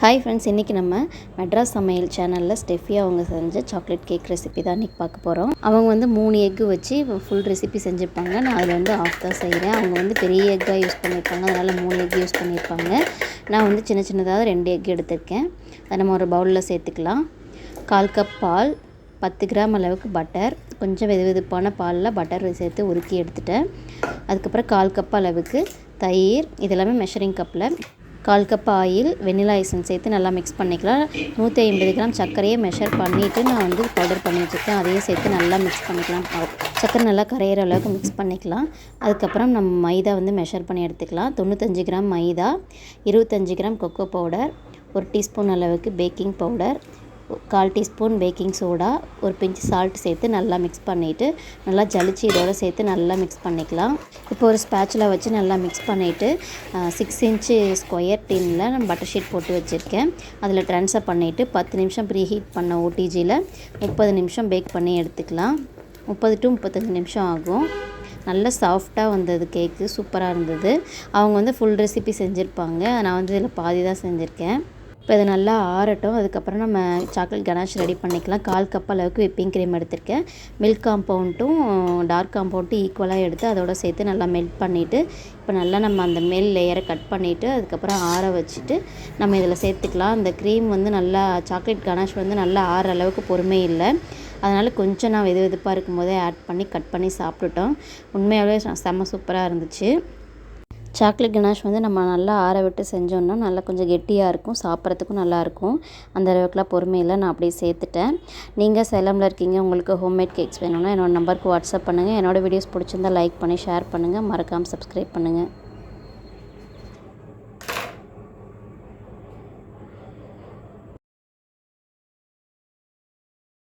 Hi friends, இன்றைக்கி நம்ம மெட்ராஸ் சமையல் சேனலில் ஸ்டெஃபி அவங்க செஞ்ச சாக்லேட் கேக் ரெசிபி தான் இன்றைக்கி பார்க்க போகிறோம். அவங்க வந்து 3 எக்கு வச்சு ஃபுல் ரெசிபி செஞ்சுருப்பாங்க. நான் அதில் வந்து ஆஃப் தான் செய்கிறேன். அவங்க வந்து பெரிய எக்காக யூஸ் பண்ணியிருப்பாங்க, அதனால் 3 எக் யூஸ் பண்ணியிருப்பாங்க. நான் வந்து சின்னதாக 2 எக் எடுத்திருக்கேன். அதை நம்ம ஒரு பவுலில் சேர்த்துக்கலாம். 1/4 கப் பால், 10 கிராம் அளவுக்கு பட்டர், கொஞ்சம் வெதுவெதுப்பான பாலில் பட்டர் சேர்த்து உருக்கி எடுத்துட்டேன். அதுக்கப்புறம் 1/4 கப் அளவுக்கு தயிர், இதெல்லாமே மெஷரிங் கப்பில். 1/4 கப் ஆயில், வெனிலா எசன்ஸ் சேர்த்து நல்லா மிக்ஸ் பண்ணிக்கலாம். 150 கிராம் சர்க்கரையை மெஷர் பண்ணிவிட்டு நான் வந்து பவுடர் பண்ணி வச்சுருக்கேன். அதையே சேர்த்து நல்லா மிக்ஸ் பண்ணிக்கலாம். சர்க்கரை நல்லா கரையிற அளவுக்கு மிக்ஸ் பண்ணிக்கலாம். அதுக்கப்புறம் நம்ம மைதா வந்து மெஷர் பண்ணி எடுத்துக்கலாம். 95 கிராம் மைதா, 25 கிராம் கொக்கோ பவுடர், 1 டீஸ்பூன் அளவுக்கு baking powder, 1/4 teaspoon baking soda, ஒரு பிஞ்ச் சால்ட் சேர்த்து நல்லா மிக்ஸ் பண்ணிவிட்டு நல்லா ஜலிச்சு இதோடு சேர்த்து நல்லா மிக்ஸ் பண்ணிக்கலாம். இப்போ ஒரு ஸ்பேச்சுலா வச்சு நல்லா மிக்ஸ் பண்ணிவிட்டு 6 இன்ச்சு ஸ்கொயர் டின்னில் நான் பட்டர் ஷீட் போட்டு வச்சுருக்கேன். அதில் ட்ரான்ஸ்ஃபர் பண்ணிவிட்டு 10 நிமிஷம் ப்ரீ ஹீட் பண்ண ஓடிஜியில் 30 நிமிஷம் பேக் பண்ணி எடுத்துக்கலாம். 30 to 35 நிமிஷம் ஆகும். நல்ல சாஃப்டாக வந்தது கேக்கு, சூப்பராக இருந்தது. அவங்க வந்து ஃபுல் ரெசிபி செஞ்சுருப்பாங்க, நான் வந்து இதில் பாதி தான் செஞ்சுருக்கேன். இப்போ இது நல்லா ஆறட்டும். அதுக்கப்புறம் நம்ம சாக்லேட் கனாஷ் ரெடி பண்ணிக்கலாம். 1/4 கப் அளவுக்கு விப்பிங் க்ரீம் எடுத்திருக்கேன். மில்க் காம்பவுண்ட்டும் டார்க் காம்பவுண்ட்டும் ஈக்குவலாக எடுத்து அதோட சேர்த்து நல்லா மெல்ட் பண்ணிவிட்டு, இப்போ நல்லா நம்ம அந்த மேல் லேயரை கட் பண்ணிவிட்டு அதுக்கப்புறம் ஆற வச்சுட்டு நம்ம இதில் சேர்த்துக்கலாம். அந்த க்ரீம் வந்து நல்லா சாக்லேட் கனாஷ் வந்து நல்லா ஆற அளவுக்கு பொறுமை இல்லை, அதனால் கொஞ்சம் நான் வெதுப்பாக இருக்கும் போதே ஆட் பண்ணி கட் பண்ணி சாப்பிட்டுட்டோம். உண்மையாகவே செம்ம சூப்பராக இருந்துச்சு. சாக்லேட் கனாஷ் வந்து நம்ம நல்லா ஆற விட்டு செஞ்சோன்னா நல்லா கொஞ்சம் கெட்டியாக இருக்கும், சாப்பிட்றதுக்கும் நல்லாயிருக்கும். அந்த அளவுக்குலாம் பொறுமையில் நான் அப்படியே சேர்த்துட்டேன். நீங்கள் சேலமில் இருக்கீங்க, உங்களுக்கு ஹோம்மேட் கேக்ஸ் வேணும்னா என்னோடய நம்பருக்கு வாட்ஸ்அப் பண்ணுங்கள். என்னோடய வீடியோஸ் பிடிச்சிருந்தால் லைக் பண்ணி ஷேர் பண்ணுங்கள். மறக்காமல் சப்ஸ்கிரைப் பண்ணுங்கள்.